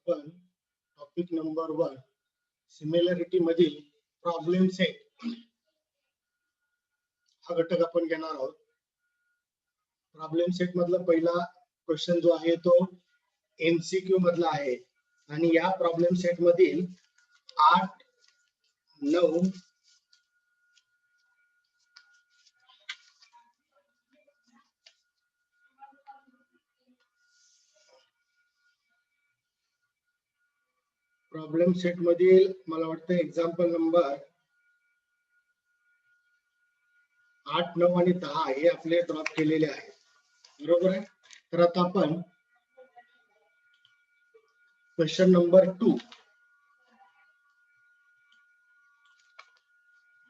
आपण topic number 1 similarity मधील problem set हा घटक आपण घेणार आहोत. प्रॉब्लेम सेट मधला पहिला क्वेश्चन जो आहे तो एमसीक्यू मधला आहे आणि या प्रॉब्लेम सेट मधील 8, 9 प्रॉब्लेम सेट मधील मला वाटतं एक्झाम्पल नंबर 8, 9 आणि 10 हे आपले ड्रॉप केलेले आहे. बरोबर आहे. तर आता आपण क्वेश्चन नंबर 2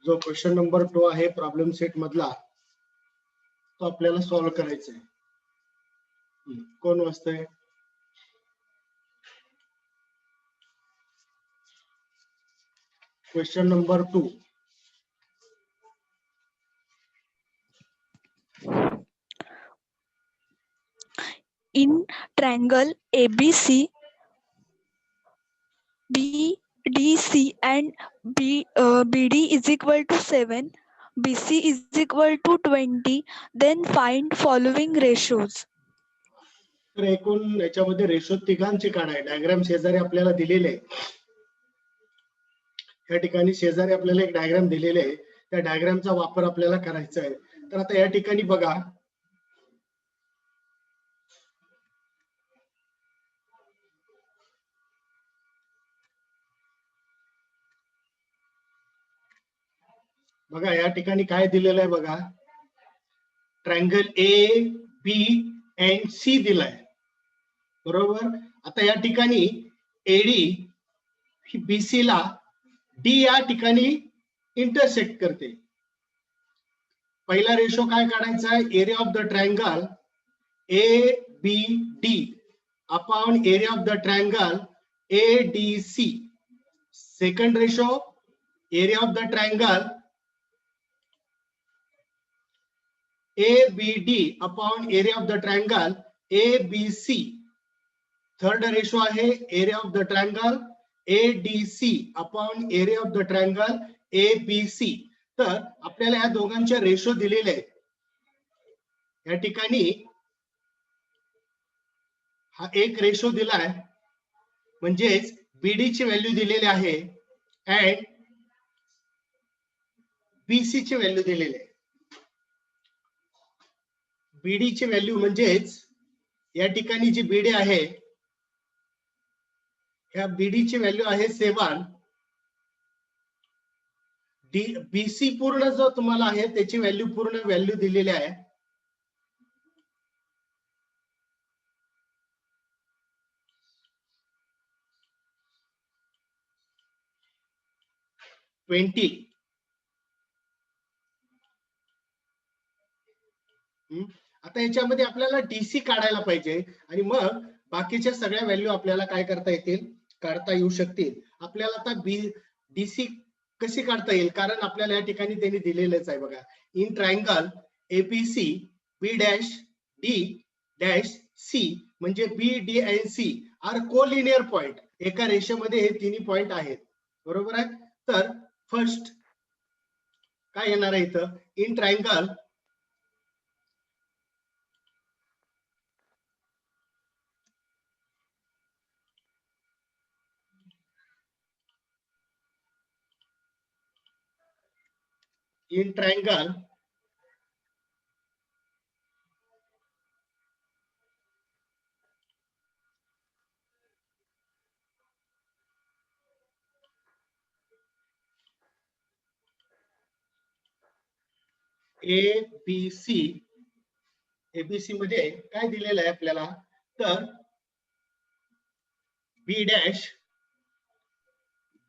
जो क्वेश्चन नंबर 2 आहे प्रॉब्लेम सेट मधला तो आपल्याला सॉल्व्ह करायचा आहे. कोण वाचतंय? Question number 2. In triangle ABC, BDC and BD is equal to 7, BC is equal to 20, then find following ratios. तर एकूण याच्यामध्ये रेशो तिघांचे काढाय. डायग्राम शेजारी आपल्याला दिलेले आहे. या ठिकाणी शेजारी आपल्याला एक डायग्राम दिलेले आहे. त्या डायग्रामचा वापर आपल्याला करायचा आहे. तर आता या ठिकाणी बघा, या ठिकाणी काय दिलेलं आहे बघा. Triangle A B and C दिलाय. बरोबर. आता या ठिकाणी एडी ही बीसी ला डी या ठिकाणी इंटरसेक्ट करते. पहिला रेशो काय काढायचा आहे? Area of the triangle A B D upon area of the triangle A D C. Second ratio area of the triangle ABD upon area of the triangle ABC. Third ratio आहे area of the triangle ADC upon area of the triangle ABC. तर आपल्याला या दोघांचे ratio दिलेले आहेत. या ठिकाणी हा एक रेशो दिलाय म्हणजेच BD ची व्हॅल्यू दिलेली आहे अँड BC ची व्हॅल्यू दिलेली आहे. बीडी ची व्हॅल्यू म्हणजेच या ठिकाणी जी बीडी आहे या बीडी ची व्हॅल्यू आहे 7. बीसी पूर्ण जो तुम्हाला आहे त्याची व्हॅल्यू पूर्ण व्हॅल्यू दिलेली आहे. आता याच्यामध्ये आपल्याला डीसी काढायला पाहिजे आणि मग बाकीच्या सगळ्या व्हॅल्यू आपल्याला काय करता येतील? काढता येऊ शकतील. आपल्याला आता डीसी कशी काढता येईल? कारण आपल्याला या ठिकाणी त्यांनी दिलेलंच आहे बघा. In triangle ABC B dash D dash C म्हणजे B D and C are collinear point. एका रेषेमध्ये हे तिन्ही पॉइंट आहेत. बरोबर आहे. तर फर्स्ट काय येणार आहे इथं? इन ट्रायंगल एबीसी मध्ये काय दिलेलं आहे आपल्याला? तर बी डॅश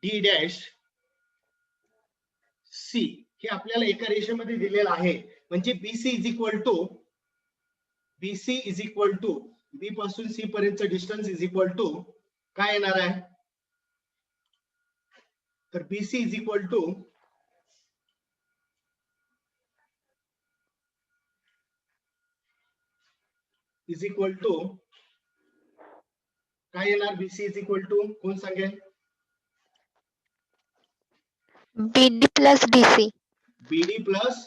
डी डॅश सी हे आपल्याला एका रेषेमध्ये दिलेलं आहे. म्हणजे BC is equal to be पासून सी पर्यंत डिस्टन्स इज इक्वल टू काय येणार आहे? तर बीसी इज इक्वल टू काय येणार बीसी इज इक्वल टू, कोण सांगेल? BD plus DC. बीडी प्लस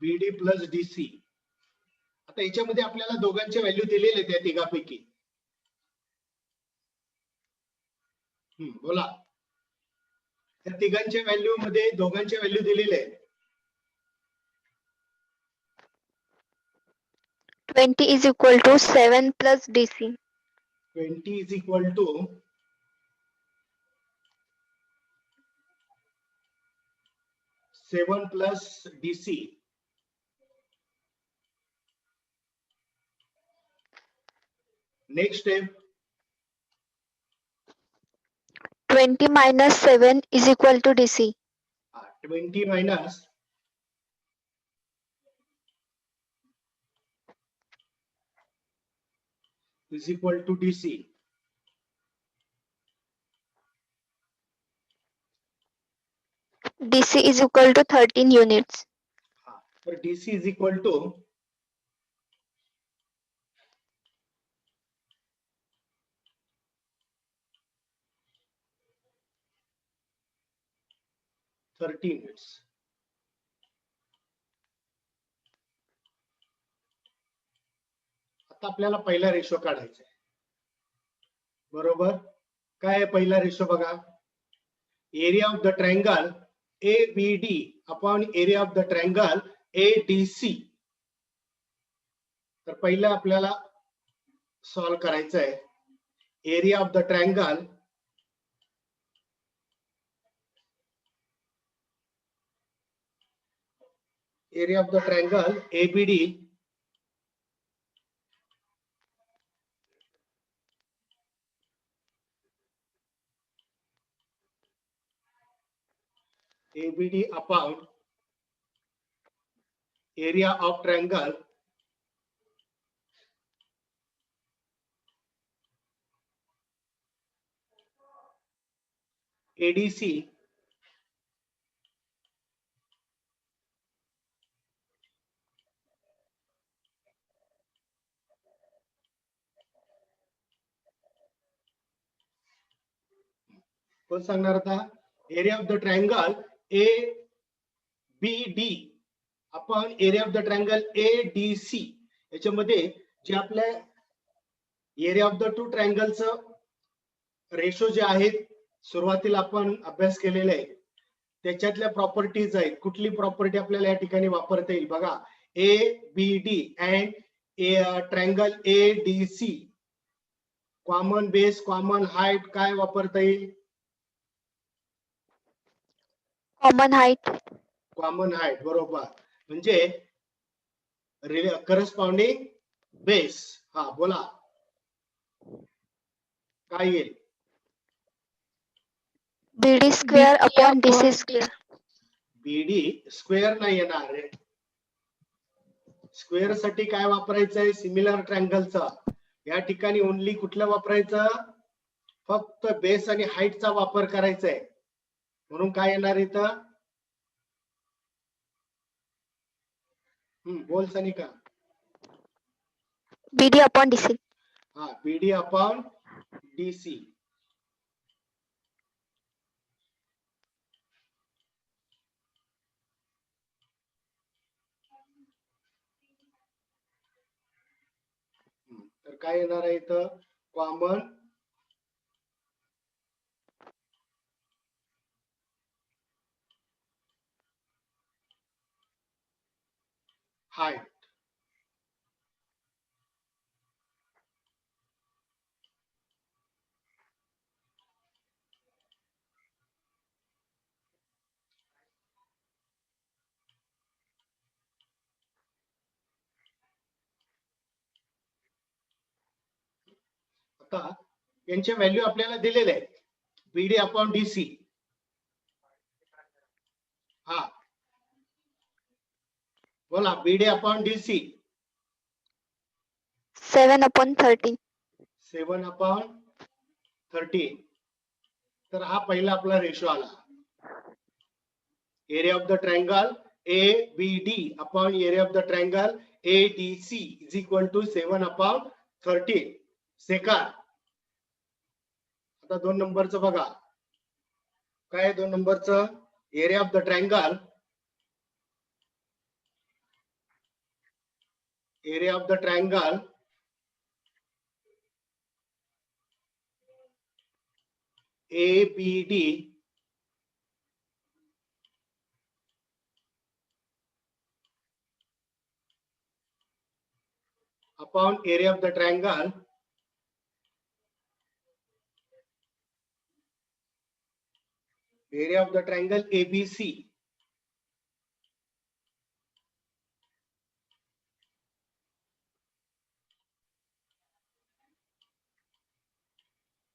बीडी प्लस डीसी. आता याच्यामध्ये आपल्याला दोघांचे व्हॅल्यू दिलेले त्या तिघापैकी. बोला, त्या तिघांच्या व्हॅल्यू मध्ये दोघांचे व्हॅल्यू दिलेले आहेत. 20 is equal to 7 plus DC. 20 is equal to 7 plus DC. Next step, 20 minus 7 is equal to DC. 20 minus is equal to DC. DC is equal to 13 units. तर DC is equal to 30 units. आता आपल्याला पहिला ratio काढायचा आहे. बरोबर, काय आहे पहिला रेशो बघा, area of the triangle ABD upon area of the triangle ADC. तर पहिला आपल्याला सॉल्व करायचं आहे area of the triangle ABD upon area of triangle ADC कोण सांगणार आता, area of the triangle ABD upon area of the triangle ADC. याच्यामध्ये जे आपल्या एरिया ऑफ द टू ट्रायंगलचं रेशो जे आहेत सुरुवातीला आपण अभ्यास केलेले आहे त्याच्यातल्या प्रॉपर्टीज आहेत. कुठली प्रॉपर्टी आपल्याला या ठिकाणी वापरता येईल बघा, ABD and triangle ADC common base, common height काय वापरता येईल? Common height. कॉमन हाईट, बरोबर, म्हणजे करस्पॉन्डिंग बेस. हा बोला काय येईल? BD square upon DC square. BD square नाही येणार. स्क्वेअर साठी काय वापरायचं आहे? सिमिलर ट्रायंगलचा. या ठिकाणी ओनली कुठलं वापरायचं? फक्त बेस आणि हाईटचा वापर करायचा आहे. म्हणून काय येणार इथं? बोल सनिका. BD upon DC. हा, BD अपॉन DC. तर काय येणार आहे इथं? Common height. आता यांचे व्हॅल्यू आपल्याला दिलेले आहेत. BD upon DC. हा बोला, BD upon DC. 7 upon 13. 7 upon 13. तर हा पहिला आपला रेशो आला. Area of the triangle ABD upon area of the triangle ADC is equal to 7 upon 13 second. आता 2 नंबरचं बघा काय 2 नंबरचं area of the triangle ABD upon area of the triangle ABC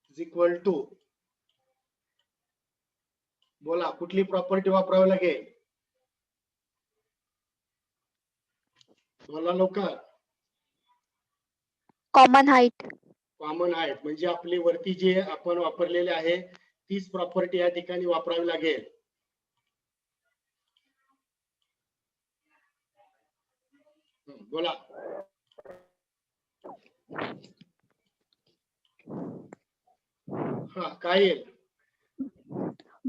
is equal to, बोला कुठली property वापरावी लागेल, बोला लवकर. Common height. कॉमन हाईट म्हणजे आपली वरती जे आपण वापरलेले आहे तीच प्रॉपर्टी या ठिकाणी वापरावी लागेल. बोला. हा काय येईल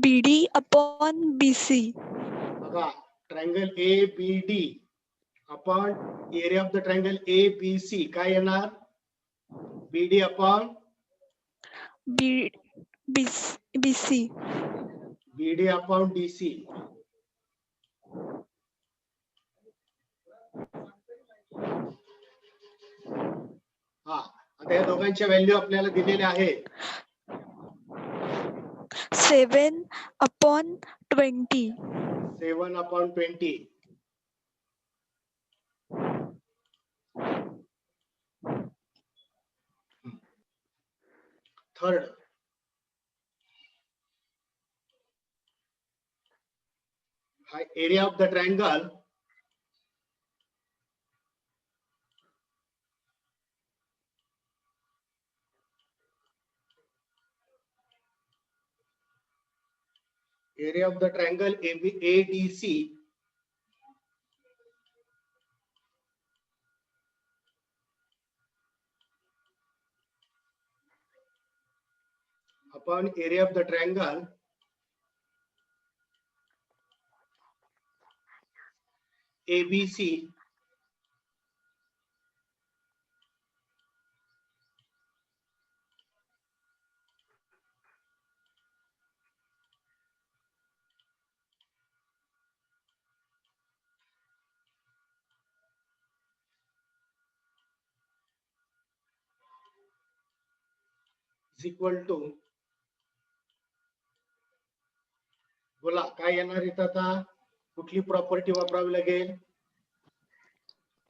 BD upon BC. बघा triangle ABD upon area of the triangle ABC काय येणार BD upon BC. BD upon DC. हा आता या दोघांच्या व्हॅल्यू आपल्याला दिलेल्या आहेत 7 upon 20. 7 upon 20. Third area of the triangle ADC upon area of the triangle ABC is equal to, बोला काय येणार इथं आता कुठली प्रॉपर्टी वापरावी लागेल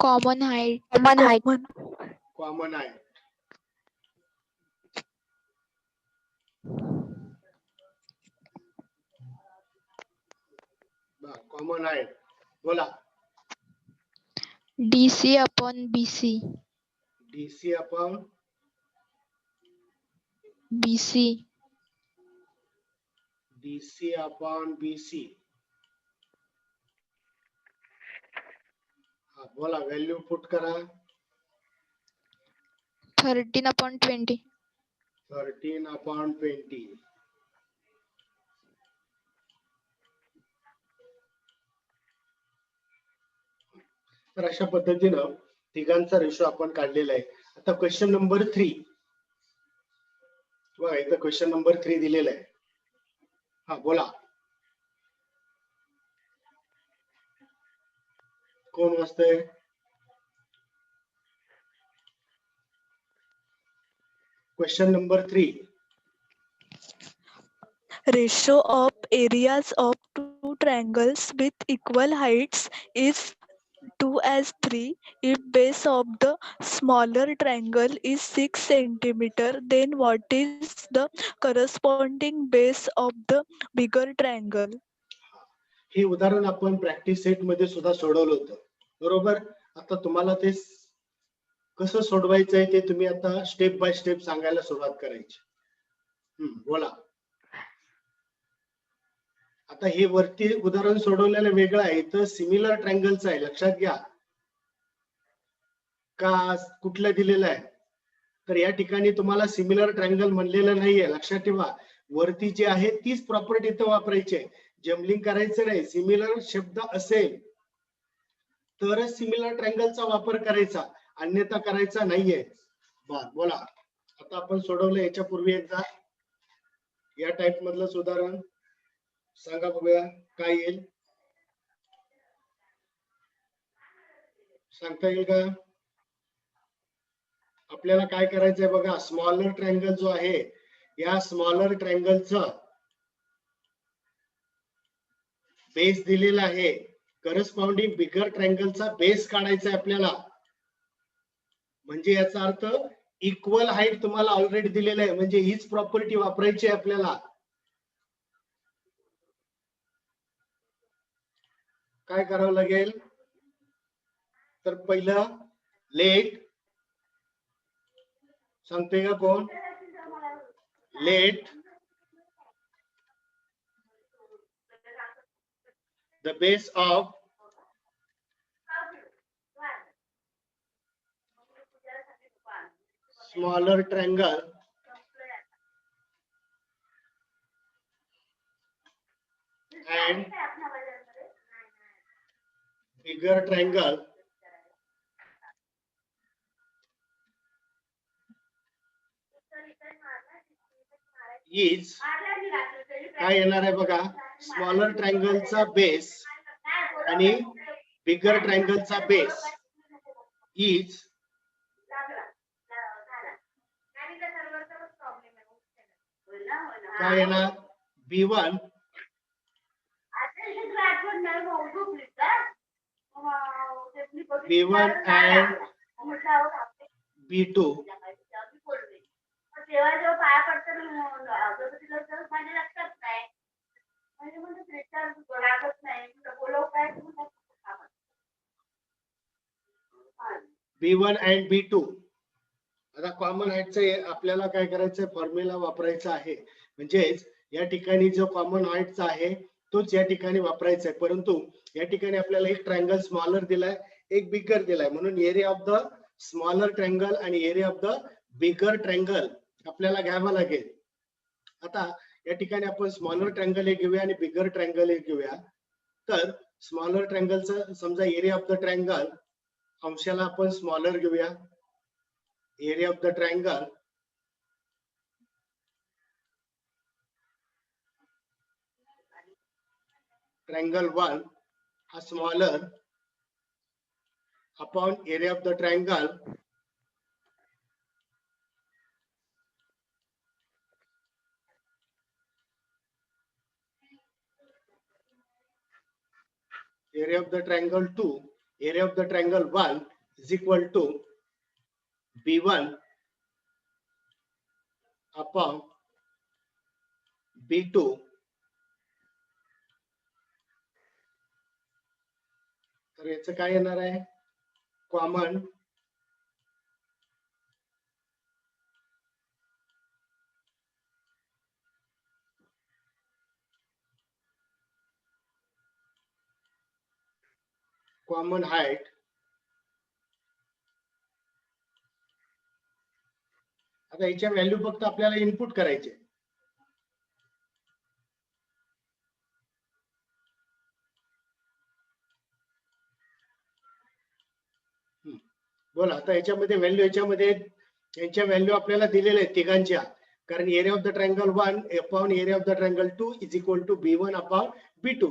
Common height. Common height. Common height बोला DC upon BC. DC upon BC. DC upon BC. हा बोला व्हॅल्यू पुट करा 13 upon 20. 13 upon 20. तर अशा पद्धतीनं तिघांचा रेशो आपण काढलेला आहे. आता क्वेश्चन नंबर 3 बघा इथं क्वेश्चन नंबर 3 दिलेला आहे. हा बोला कोण वाचतंय question number 3. Ratio of areas of two triangles with equal heights is 2:3. If base of the smaller triangle is 6 centimeter, then what is the corresponding base of the bigger triangle? हे उदाहरण आपण practice set मध्ये सुद्धा सोडवलं होतं बरोबर. आता तुम्हाला ते कसं सोडवायचं आहे ते तुम्ही आता स्टेप बाय स्टेप सांगायला सुरुवात करायची. बोला आता हे वरती उदाहरण सोडवलेलं वेगळं आहे, तर सिमिलर ट्रायंगलचं आहे, लक्षात घ्या. का कुठलं दिलेलं आहे, तर या ठिकाणी तुम्हाला सिमिलर ट्रायंगल म्हणलेलं नाहीये, लक्षात ठेवा. वरती जे आहे तीच प्रॉपर्टी इथं वापरायची आहे, जम्बलिंग करायचं नाही. सिमिलर शब्द असेल तरच सिमिलर ट्रायंगलचा वापर करायचा, अन्यथा करायचा नाहीये. बोला, आता आपण सोडवलं याच्यापूर्वी एकदा या टाइप मधलं उदाहरण सांगा बघूया काय येईल, सांगता येईल का? आपल्याला काय करायचंय बघा, स्मॉलर ट्रायंगल जो आहे, या स्मॉलर ट्रायंगलचं बेस दिलेला आहे, करस्पॉन्डिंग बिगर ट्रायंगलचा बेस काढायचा आहे आपल्याला. म्हणजे याचा अर्थ इक्वल हाईट तुम्हाला ऑलरेडी दिलेलं आहे, म्हणजे हीच प्रॉपर्टी वापरायची आहे आपल्याला. काय करावं लागेल, तर पहिलं लेट, सांगते का कोण, late the base of smaller triangle and bigger triangle is, काय येणार आहे बघा, स्मॉलर ट्रायंगलचा बेस आणि बिगर ट्रायंगलचा बेस इज काय येणार, B1 and B2 B1 and B2. आता कॉमन हाईटचं आपल्याला काय करायचं, फॉर्म्युला वापरायचा आहे, म्हणजेच या ठिकाणी जो कॉमन हाईटचा आहे तोच या ठिकाणी वापरायचा आहे. परंतु या ठिकाणी आपल्याला एक ट्रायंगल स्मॉलर दिलाय, एक बिगर दिलाय, म्हणून area of the smaller triangle आणि area of the bigger triangle आपल्याला घ्यावा लागेल. आता या ठिकाणी आपण स्मॉलर ट्रायंगल एक घेऊया आणि बिगर ट्रायंगल एक घेऊया. तर स्मॉलर ट्रायंगलचं समजा एरिया ऑफ द ट्रायंगल अंशाला आपण स्मॉलर घेऊया, area of the triangle triangle 1 हा smaller upon area of the triangle area of the triangle 2, area of the triangle 1 is equal to B1 upon B2 तर याचं काय येणार आहे, कॉमन कॉमन हाईट आता याच्या व्हॅल्यू फक्त आपल्याला इनपुट करायचे. बोला, आता याच्यामध्ये व्हॅल्यू यांच्या व्हॅल्यू आपल्याला दिलेल्या आहेत तिघांच्या, कारण area of the triangle 1 upon area of the triangle 2 is equal to B1 upon B2.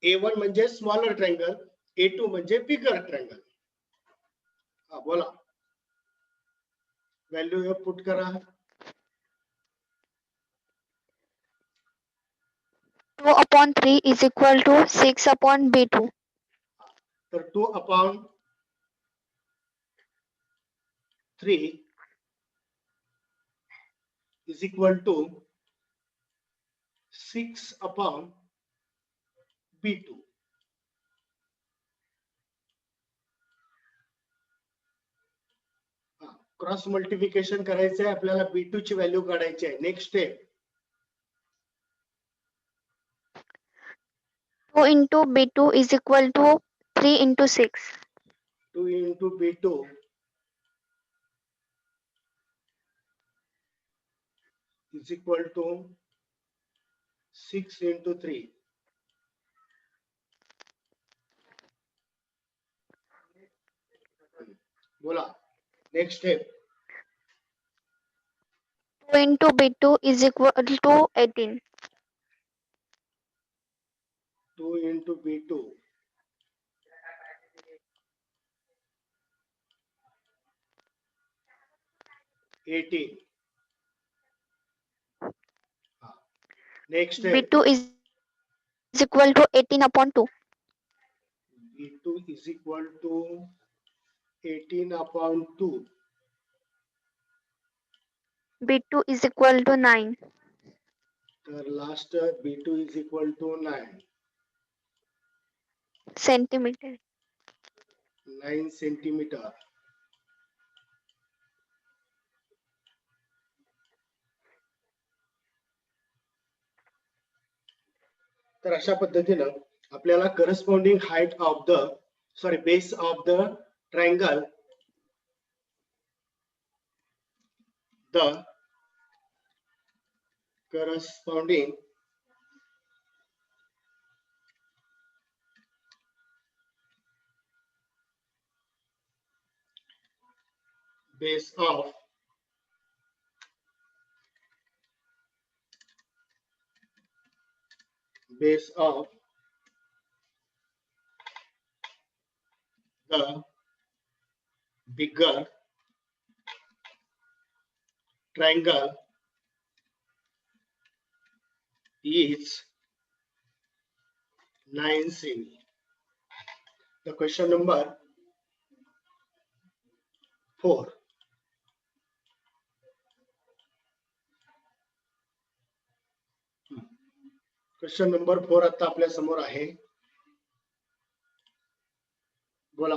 A1 म्हणजे स्मॉलर ट्रायंगल, A2 म्हणजे बिगर ट्रायंगल. हा बोला, व्हॅल्यू पुट करा. 2 upon 3 is equal to 6 upon B2. तर 2 upon 3 is equal to 6 upon B2. Cross multiplication करायचं आहे आपल्याला, B2 ची व्हॅल्यू काढायची आहे. Next step 2 into B2 is equal to 3 into 6. 2 into B2 is equal to 6 into 3. बोला next step. 2 into B2 is equal to 18. 2 into B2 18. Next step. B2 is equal to 18 upon 2. B2 is equal to 18 upon 2. B2 is equal to 9. तर last B2 is equal to 9. Centimeter. 9 centimetre. तर अशा पद्धतीनं आपल्याला corresponding height of the base of the triangle the corresponding base of the bigger triangle is 9 cm. The question number 4. Question number 4 आता आपल्या समोर आहे. बोला.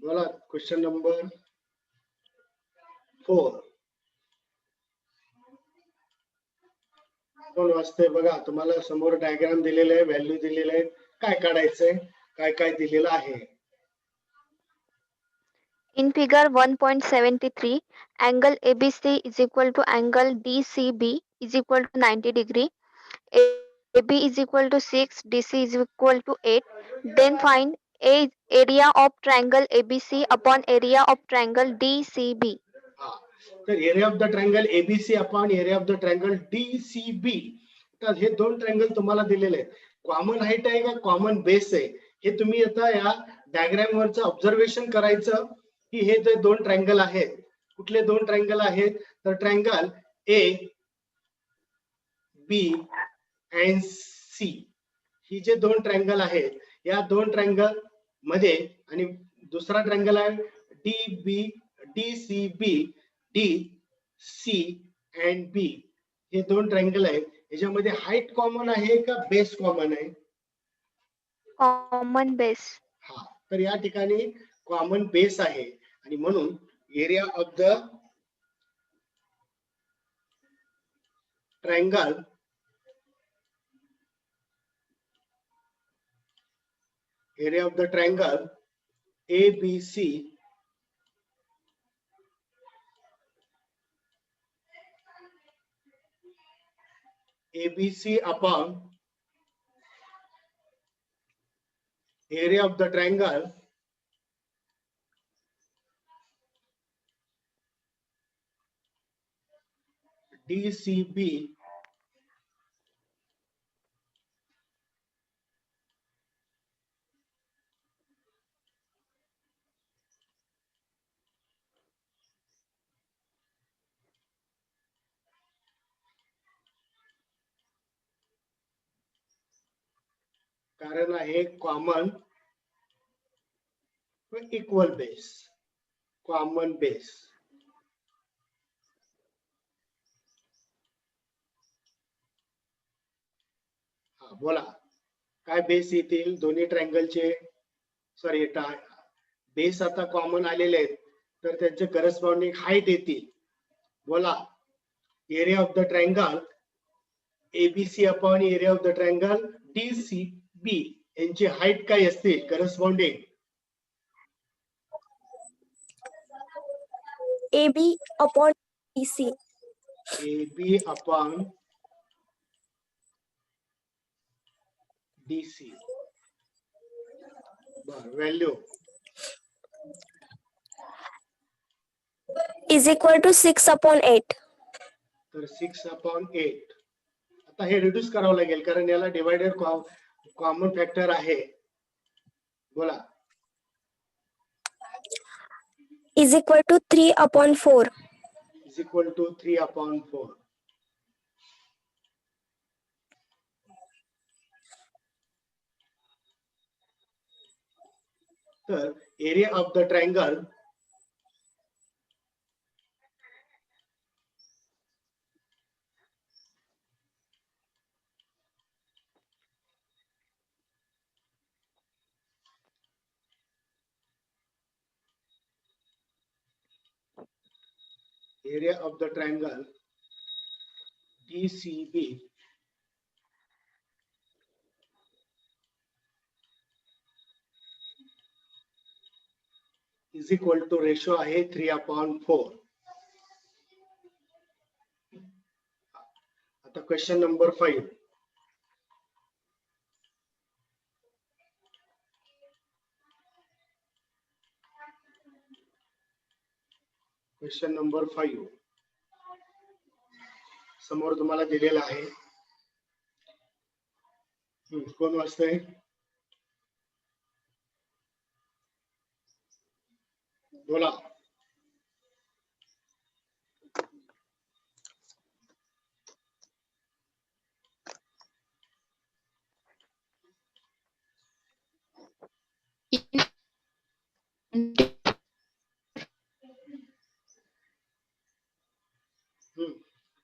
बोला क्वेश्चन नंबर 4. कोण वाचते बघा. तुम्हाला समोर डायग्राम दिलेले आहे, व्हॅल्यू दिलेले आहे, काय काढायचंय, काय काय दिलेलं आहे. In figure 1.73, angle ABC is equal to angle DCB is equal to 90 degree. AB is equal to 6, DC is equal to 8. Then find area of triangle ABC upon area of triangle DCB. हा. तर area of the triangle ABC upon area of the triangle DCB. तर हे दोन triangle तुम्हाला दिलेले आहेत. Common height आहे का कॉमन बेस आहे हे तुम्ही आता या डायग्राम वरचं ऑब्झर्वेशन करायचं की हे जे दोन ट्रायंगल आहेत. कुठले दोन ट्रायंगल आहेत तर triangle A B and C. ही जे दोन ट्रायंगल आहेत या दोन ट्रायंगल मध्ये आणि दुसरा ट्रायंगल आहे D B D C B D C and B. हे दोन ट्रायंगल आहेत. याच्यामध्ये हाईट कॉमन आहे का बेस कॉमन आहे? Common base. हा. तर या ठिकाणी कॉमन बेस आहे आणि म्हणून area of the triangle ABC upon area of the triangle DCB कारण आहे common equal base. Common base. बोला काय बेस येतील दोन्ही ट्रायंगलचे. सॉरी, बेस आता कॉमन आलेले आहेत तर त्यांचे करस्पॉन्डिंग हाईट येतील. बोला area of the triangle ABC upon area of the triangle DCB यांची हाईट काय असतील corresponding. AB upon DC. AB upon DC. बर, value Is equal to 6 upon 8. तर 6/8. आता हे रिड्यूस करावं लागेल कारण याला डिवायडेड कॉमन फॅक्टर आहे. बोला Is equal to 3 upon 4. Is equal to 3/4. तर area of the triangle DCB is equal to ratio आहे 3/4. आता क्वेश्चन नंबर 5. क्वेश्चन नंबर 5 समोर तुम्हाला दिलेला आहे. कोण वाचतंय? बोला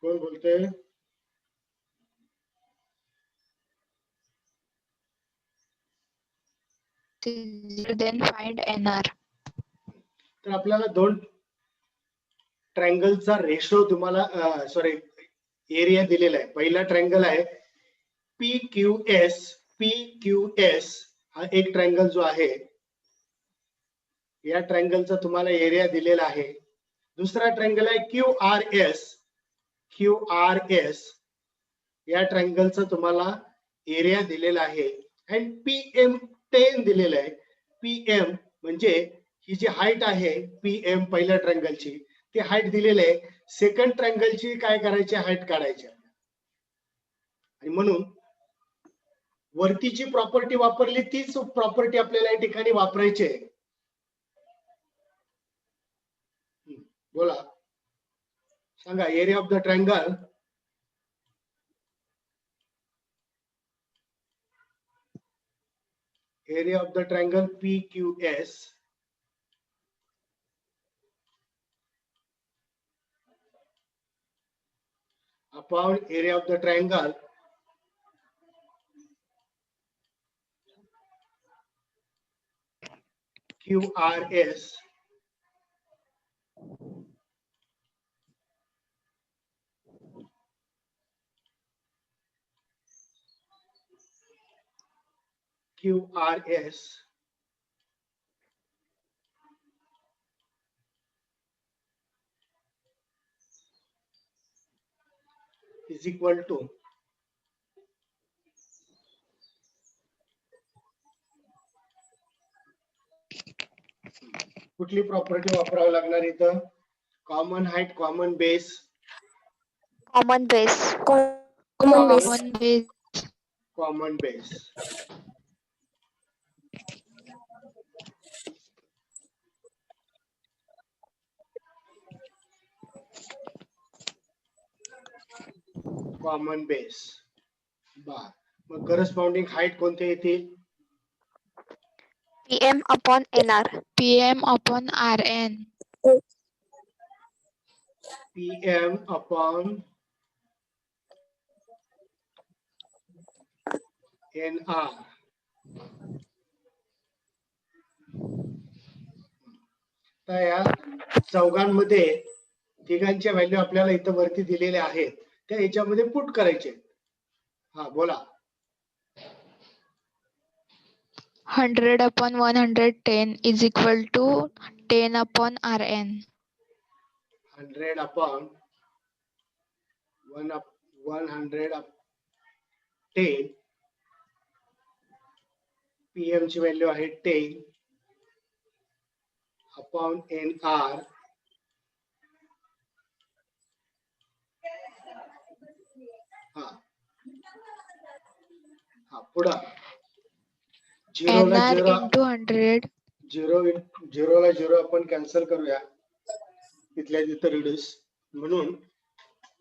कोण बोलतंय? Then find NR. तर आपल्याला दोन ट्रायंगलचा रेशो तुम्हाला सॉरी एरिया दिलेला आहे. पहिला ट्रायंगल आहे PQS हा एक ट्रायंगल जो आहे या ट्रायंगलचा तुम्हाला एरिया दिलेला आहे. दुसरा ट्रायंगल आहे QRS या ट्रायंगलचा तुम्हाला एरिया दिलेला आहे. आणि PM10 दिलेला आहे. PM म्हणजे ही जी हाईट आहे PM पहिल्या ट्रायंगलची ती हाईट दिलेली आहे. सेकंड ट्रायंगलची काय करायची हाईट काढायची आणि म्हणून वरतीची प्रॉपर्टी वापरली तीच प्रॉपर्टी आपल्याला या ठिकाणी वापरायची आहे. बोला सांगा area of the triangle PQS upon area of the triangle QRS is equal to कुठली प्रॉपर्टी वापरावी लागणार इथं? Common height, common base. Common base. Common base. Common base. Common base. Common base. बर, मग करस्पॉन्डिंग हाईट कोणते येतील? PM upon NR. PM upon RN. PM upon NR. तर या चौघांमध्ये तिघांच्या व्हॅल्यू आपल्याला इथं वरती दिलेल्या आहेत, त्या याच्यामध्ये पुट करायचे. हा बोला. 100/110 is equal to 10/Rn. 100/110 PM ची व्हॅल्यू आहे 10 अपॉन NR. हा पुढं झिरोला NR झिरो, into 100. झिरोला झिरो आपण कॅन्सल करूया, तिथल्या तिथं रिड्यूस. म्हणून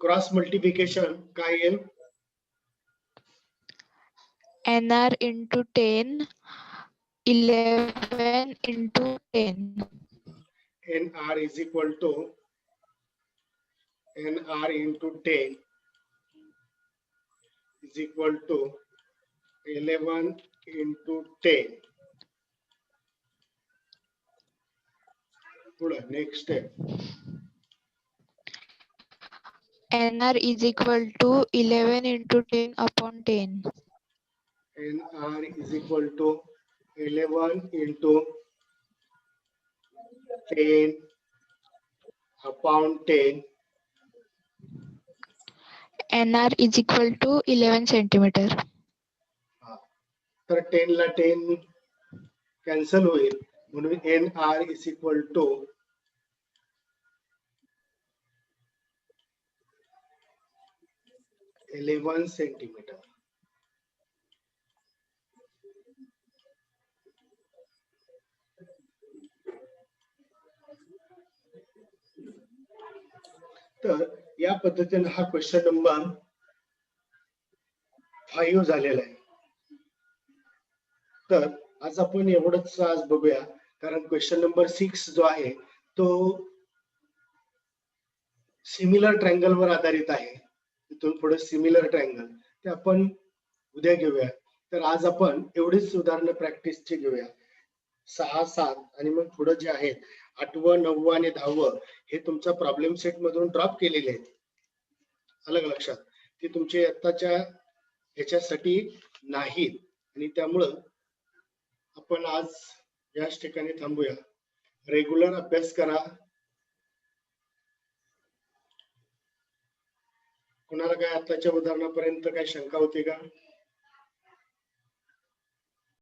क्रॉस मल्टिप्लिकेशन काय येईल? NR into 10. 11 into 10. NR is equal to NR into 10 is equal to 11 into 10. पुढं next step. NR is equal to 11 into 10/10. NR is equal to 11 into 10 upon 10. NR is equal to 11 centimeter. तर 10 ला 10 cancel होईल, म्हणून NR is equal to 11 centimetre. तर या पद्धतीने हा question number 5 झालेला आहे. तर आज आपण एवढंच आज बघूया, कारण क्वेश्चन नंबर 6 जो आहे तो सिमिलर ट्रायंगल वर आधारित आहे. इथून पुढे सिमिलर ट्रायंगल ते आपण उद्या घेऊया. तर आज आपण एवढीच उदाहरणं प्रॅक्टिसची घेऊया, 6, 7 आणि मग पुढे जे आहेत 8वं 9वं आणि 10वं हे तुमचा प्रॉब्लेम सेट मधून ड्रॉप केलेले आहेत. अलग लक्षात, ते तुमचे आत्ताच्या ह्याच्यासाठी नाहीत आणि त्यामुळं आपण आज याच ठिकाणी थांबूया. रेग्युलर अभ्यास करा. कुणाला काय आताच्या उदाहरणापर्यंत काय शंका होती का?